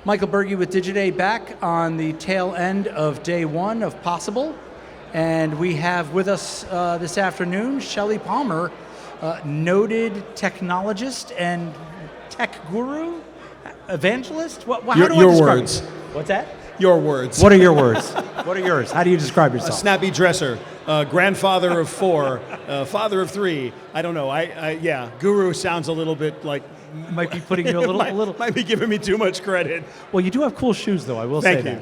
Michael Berge with Digiday back on the tail end of day one of Possible. And we have with us this afternoon Shelly Palmer, noted technologist and tech guru, evangelist. How do I describe your words. You? What's that? Your words. What are your words? What are yours? How do you describe yourself? A snappy dresser, grandfather of 4, father of 3. I don't know. Yeah, guru sounds a little bit like. Might be putting you a little. Might be giving me too much credit. Well, you do have cool shoes, though. I will say that.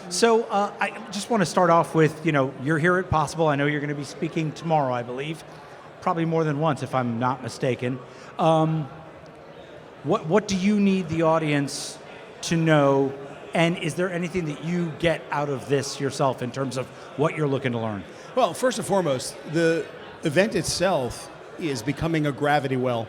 So I just want to start off with, you're here at Possible. I know you're going to be speaking tomorrow, I believe, probably more than once, if I'm not mistaken. What do you need the audience to know? And is there anything that you get out of this yourself in terms of what you're looking to learn? Well, first and foremost, the event itself is becoming a gravity well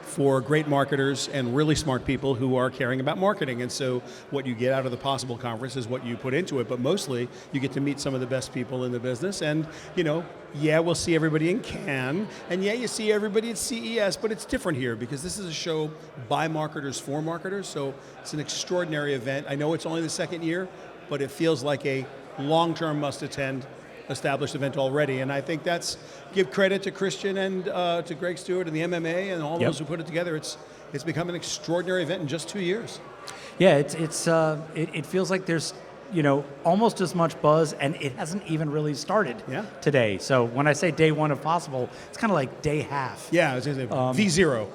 for great marketers and really smart people who are caring about marketing. And so what you get out of the Possible conference is what you put into it, but mostly you get to meet some of the best people in the business. And we'll see everybody in Cannes, and you see everybody at CES, but it's different here because this is a show by marketers for marketers, so it's an extraordinary event. I know it's only the second year, but it feels like a long-term must-attend established event already, and I think that's give credit to Christian and to Greg Stewart and the MMA and all those who put it together. It's become an extraordinary event in just 2 years. Yeah, it feels like there's almost as much buzz, and it hasn't even really started today. So when I say day one of Possible, it's kind of like day half. Yeah, it's V0.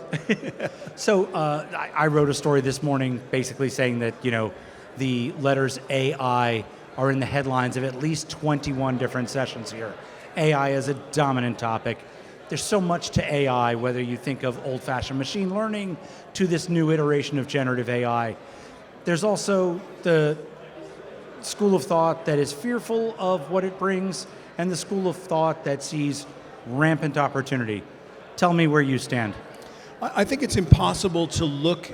So I wrote a story this morning basically saying that the letters AI are in the headlines of at least 21 different sessions here. AI is a dominant topic. There's so much to AI, whether you think of old-fashioned machine learning to this new iteration of generative AI. There's also the school of thought that is fearful of what it brings and the school of thought that sees rampant opportunity. Tell me where you stand. I think it's impossible to look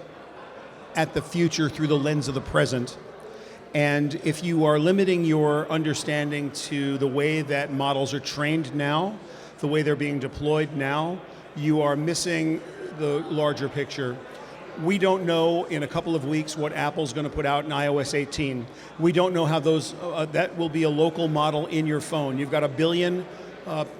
at the future through the lens of the present. And if you are limiting your understanding to the way that models are trained now, the way they're being deployed now, you are missing the larger picture. We don't know in a couple of weeks what Apple's going to put out in iOS 18. We don't know how that will be a local model in your phone. You've got 1 billion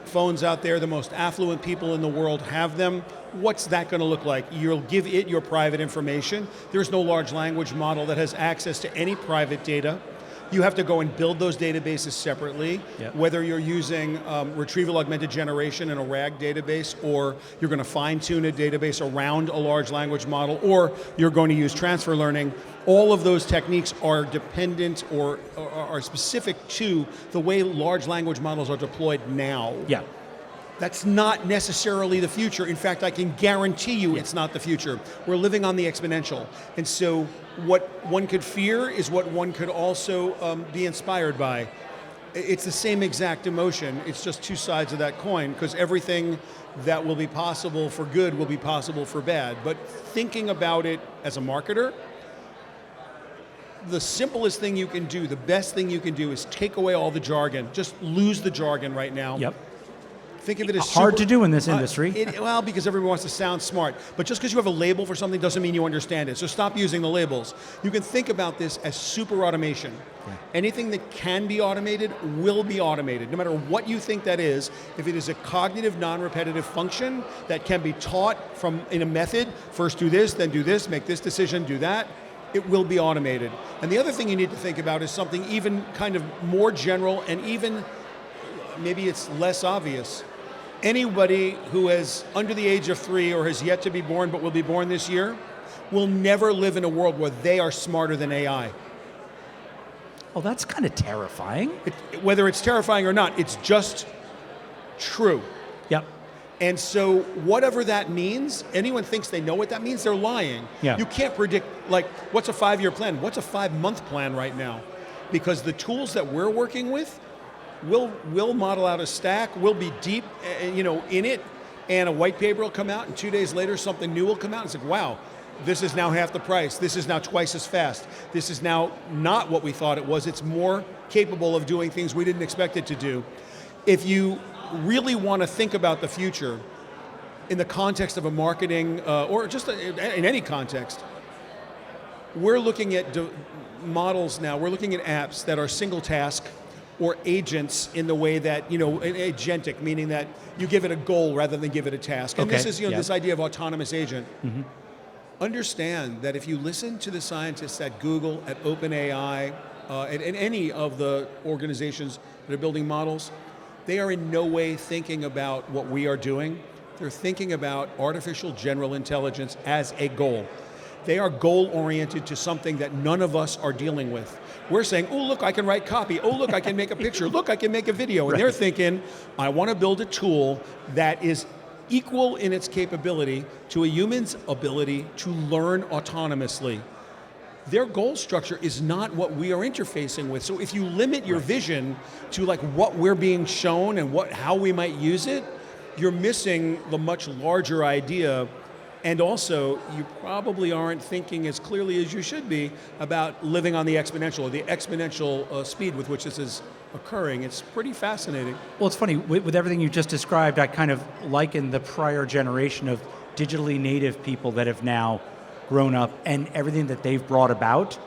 phones out there. The most affluent people in the world have them. What's that going to look like? You'll give it your private information. There's no large language model that has access to any private data. You have to go and build those databases separately, whether you're using retrieval augmented generation in a RAG database, or you're going to fine-tune a database around a large language model, or you're going to use transfer learning. All of those techniques are dependent or are specific to the way large language models are deployed now. Yeah. That's not necessarily the future. In fact, I can guarantee you it's not the future. We're living on the exponential. And so what one could fear is what one could also be inspired by. It's the same exact emotion. It's just two sides of that coin, because everything that will be possible for good will be possible for bad. But thinking about it as a marketer, the simplest thing you can do, the best thing you can do is take away all the jargon. Just lose the jargon right now. Yep. Think of it as hard to do in this industry. Because everyone wants to sound smart. But just because you have a label for something doesn't mean you understand it. So stop using the labels. You can think about this as super automation. Yeah. Anything that can be automated will be automated, no matter what you think that is. If it is a cognitive, non-repetitive function that can be taught in a method, first do this, then do this, make this decision, do that, it will be automated. And the other thing you need to think about is something even kind of more general, and even maybe it's less obvious. Anybody who is under the age of 3 or has yet to be born but will be born this year will never live in a world where they are smarter than AI. Well, that's kind of terrifying. Whether it's terrifying or not, it's just true. Yep. And so whatever that means, anyone thinks they know what that means, they're lying. Yeah. You can't predict, like, what's a 5-year plan? What's a 5-month plan right now? Because the tools that we're working with, we'll model out a stack, we'll be deep in it, and a white paper will come out, and 2 days later something new will come out, and it's like, wow, this is now half the price, this is now twice as fast, this is now not what we thought it was, it's more capable of doing things we didn't expect it to do. If you really want to think about the future in the context of a marketing, or just in any context, we're looking at models now, we're looking at apps that are single task or agents in the way that, agentic, meaning that you give it a goal rather than give it a task. And this is, this idea of autonomous agent. Mm-hmm. Understand that if you listen to the scientists at Google, at OpenAI, at any of the organizations that are building models, they are in no way thinking about what we are doing. They're thinking about artificial general intelligence as a goal. They are goal-oriented to something that none of us are dealing with. We're saying, oh, look, I can write copy. Oh, look, I can make a picture. Look, I can make a video. And they're thinking, I want to build a tool that is equal in its capability to a human's ability to learn autonomously. Their goal structure is not what we are interfacing with. So if you limit your vision to like what we're being shown and how we might use it, you're missing the much larger idea. And also, you probably aren't thinking as clearly as you should be about living on the exponential, or the exponential speed with which this is occurring. It's pretty fascinating. Well, it's funny, with everything you just described, I kind of liken the prior generation of digitally native people that have now grown up and everything that they've brought about,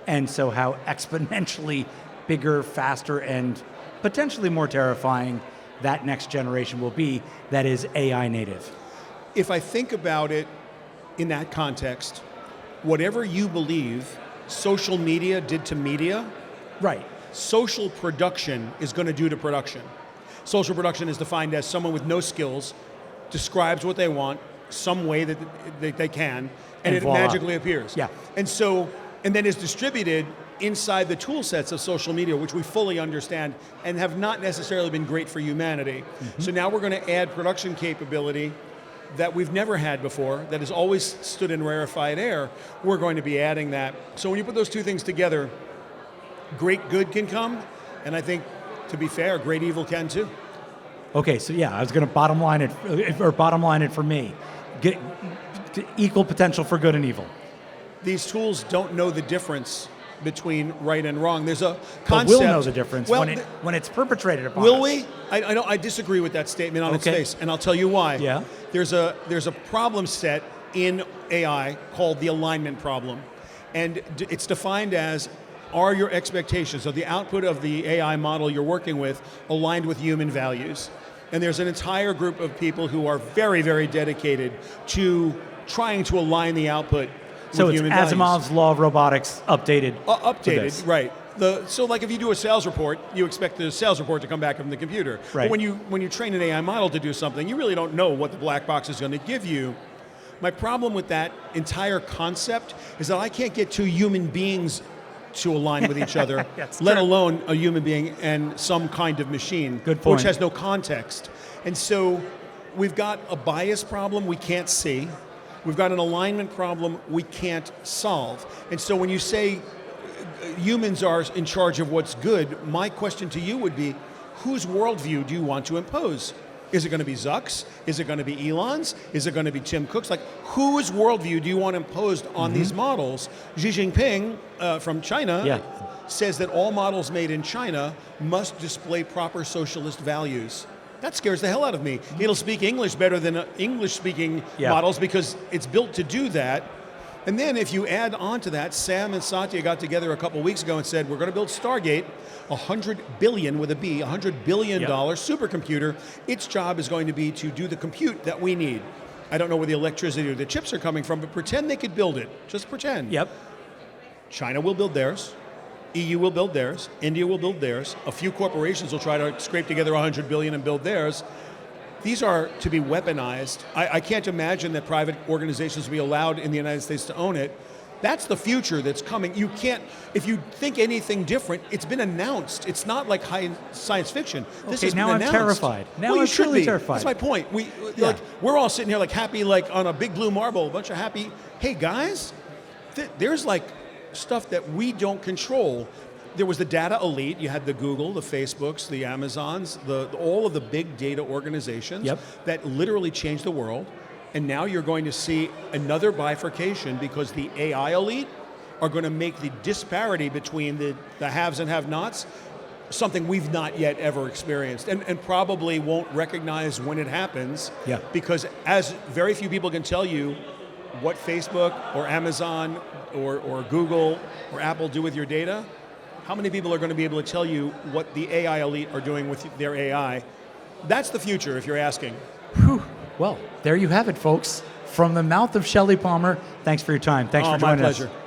and so how exponentially bigger, faster, and potentially more terrifying that next generation will be that is AI native. If I think about it in that context, whatever you believe social media did to media, right? Social production is going to do to production. Social production is defined as someone with no skills describes what they want some way that they can, and it voila. Magically appears. Yeah. And then is distributed inside the tool sets of social media, which we fully understand and have not necessarily been great for humanity. Mm-hmm. So now we're going to add production capability that we've never had before, that has always stood in rarefied air. We're going to be adding that. So when you put those two things together, great good can come, and I think, to be fair, great evil can too. Okay, so I was going to bottom line it for me. Get equal potential for good and evil. These tools don't know the difference between right and wrong. There's a concept. But we'll know the difference when it's perpetrated upon us. Will we? I disagree with that statement on its face, and I'll tell you why. Yeah. There's a problem set in AI called the alignment problem, and it's defined as, are your expectations, so the output of the AI model you're working with, aligned with human values? And there's an entire group of people who are very, very dedicated to trying to align the output with human values. So it's Asimov's law of robotics updated. Updated, right. So like if you do a sales report, you expect the sales report to come back from the computer. Right. But when you train an AI model to do something, you really don't know what the black box is going to give you. My problem with that entire concept is that I can't get two human beings to align with each other, let alone a human being and some kind of machine, which has no context. And so we've got a bias problem we can't see. We've got an alignment problem we can't solve. And so when you say humans are in charge of what's good, my question to you would be, whose worldview do you want to impose? Is it going to be Zuck's? Is it going to be Elon's? Is it going to be Tim Cook's? Like, whose worldview do you want imposed on these models? Xi Jinping from China says that all models made in China must display proper socialist values. That scares the hell out of me. It'll speak English better than English-speaking models because it's built to do that. And then if you add on to that, Sam and Satya got together a couple weeks ago and said, we're going to build Stargate, $100 billion with a B, $100 billion supercomputer. Its job is going to be to do the compute that we need. I don't know where the electricity or the chips are coming from, but pretend they could build it. Just pretend. Yep. China will build theirs. EU will build theirs. India will build theirs. A few corporations will try to scrape together $100 billion and build theirs. These are to be weaponized. I can't imagine that private organizations will be allowed in the United States to own it. That's the future that's coming. You can't, if you think anything different, it's been announced. It's not like high science fiction. This has now been I'm announced. Terrified. Now well, I'm truly terrified. That's my point. We're all sitting here like happy, like on a big blue marble, a bunch of happy, hey guys, there's like stuff that we don't control. There was the data elite. You had the Google, the Facebooks, the Amazons, all of the big data organizations that literally changed the world. And now you're going to see another bifurcation because the AI elite are going to make the disparity between the haves and have-nots something we've not yet ever experienced and probably won't recognize when it happens because as very few people can tell you what Facebook or Amazon or Google or Apple do with your data, how many people are going to be able to tell you what the AI elite are doing with their AI? That's the future, if you're asking. Whew. Well, there you have it, folks. From the mouth of Shelly Palmer, thanks for your time. Thanks for joining us. My pleasure.